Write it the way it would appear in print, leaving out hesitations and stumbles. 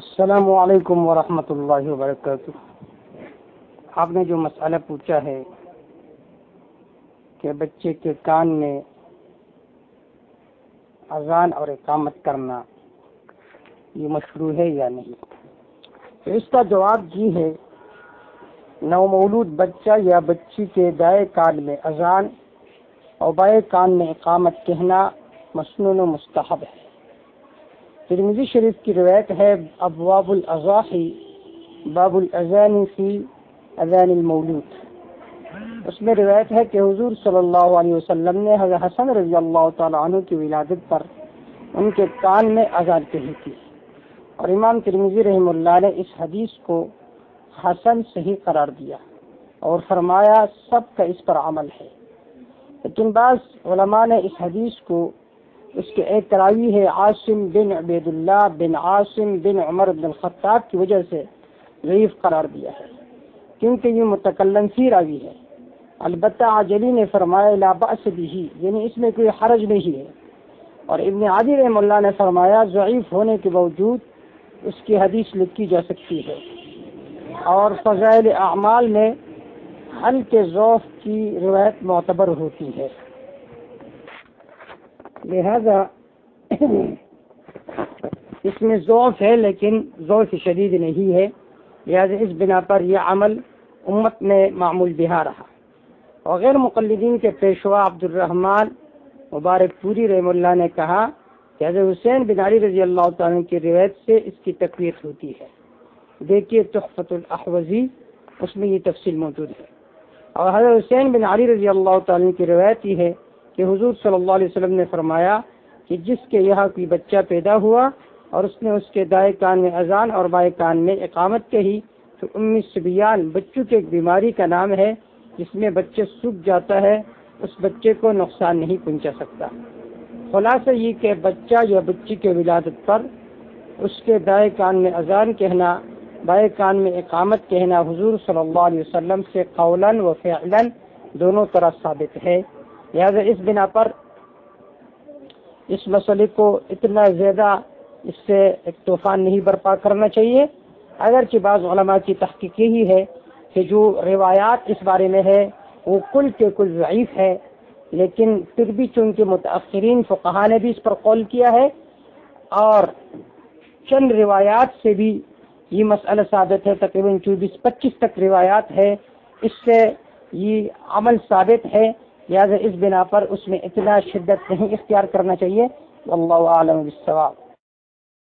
السلام علیکم ورحمۃ اللہ وبرکاتہ۔ آپ نے جو مسئلہ پوچھا ہے کہ بچے کے کان میں اذان اور اقامت کرنا یہ مشروع ہے یا نہیں، تو اس کا جواب یہ ہے، نومولود بچہ یا بچی کے دائیں کان میں اذان اور بائیں کان میں اقامت کہنا مسنون و مستحب ہے۔ ترمذی شریف کی روایت ہے، ابواب الاضاحی باب الاذان فی اذان المولود، اس میں روایت ہے کہ حضور صلی اللہ علیہ وسلم نے حضرت حسن رضی اللہ تعالی عنہ کی ولادت پر ان کے کان میں اذان کہی تھی، اور امام ترمذی رحمہ اللہ نے اس حدیث کو حسن صحیح قرار دیا اور فرمایا سب کا اس پر عمل ہے۔ لیکن بعض علماء نے اس حدیث کو، اس کے ایک راوی ہے عاصم بن عبید اللہ بن عاصم بن عمر بن الخطاب کی وجہ سے ضعیف قرار دیا ہے، کیونکہ یہ متکلم فی راوی ہے۔ البتہ عجلی نے فرمایا لا بأس بہ، یعنی اس میں کوئی حرج نہیں ہے، اور ابن عدی رحمہ اللہ نے فرمایا ضعیف ہونے کے باوجود اس کی حدیث لکھی جا سکتی ہے، اور فضائل اعمال میں ہلکے ضعف کی روایت معتبر ہوتی ہے، لہذا اس میں ضعف ہے لیکن ضعف شدید نہیں ہے، لہذا اس بنا پر یہ عمل امت میں معمول بہا رہا۔ اور غیر مقلدین کے پیشوا عبد الرحمن مبارک پوری رحمہ اللہ نے کہا کہ حضرت حسین بن علی رضی اللہ تعالیٰ کی روایت سے اس کی تقویت ہوتی ہے۔ دیکھیے تحفۃ الاحوذی، اس میں یہ تفصیل موجود ہے۔ اور حضرت حسین بن علی رضی اللہ تعالیٰ کی روایت یہ ہے کہ حضور صلی اللہ علیہ وسلم نے فرمایا کہ جس کے یہاں کوئی بچہ پیدا ہوا اور اس نے اس کے دائیں کان میں اذان اور بائیں کان میں اقامت کہی تو ام الصبیان، بچوں کی ایک بیماری کا نام ہے جس میں بچے سوکھ جاتا ہے، اس بچے کو نقصان نہیں پہنچا سکتا۔ خلاصہ یہ کہ بچہ یا بچی کے ولادت پر اس کے دائیں کان میں اذان کہنا، بائیں کان میں اقامت کہنا حضور صلی اللہ علیہ وسلم سے قولاً و فعلاً دونوں طرح ثابت ہے، لہذا اس بنا پر اس مسئلے کو اتنا زیادہ اس سے ایک طوفان نہیں برپا کرنا چاہیے۔ اگرچہ بعض علماء کی تحقیق یہی ہے کہ جو روایات اس بارے میں ہے وہ کل کے کل ضعیف ہے، لیکن پھر بھی چونکہ متأخرین فقہاء نے بھی اس پر قول کیا ہے اور چند روایات سے بھی یہ مسئلہ ثابت ہے، تقریباً 24-25 تک روایات ہے، اس سے یہ عمل ثابت ہے، لہذا اس بنا پر اس میں اتنا شدت نہیں اختیار کرنا چاہیے۔ واللہ اعلم بالصواب۔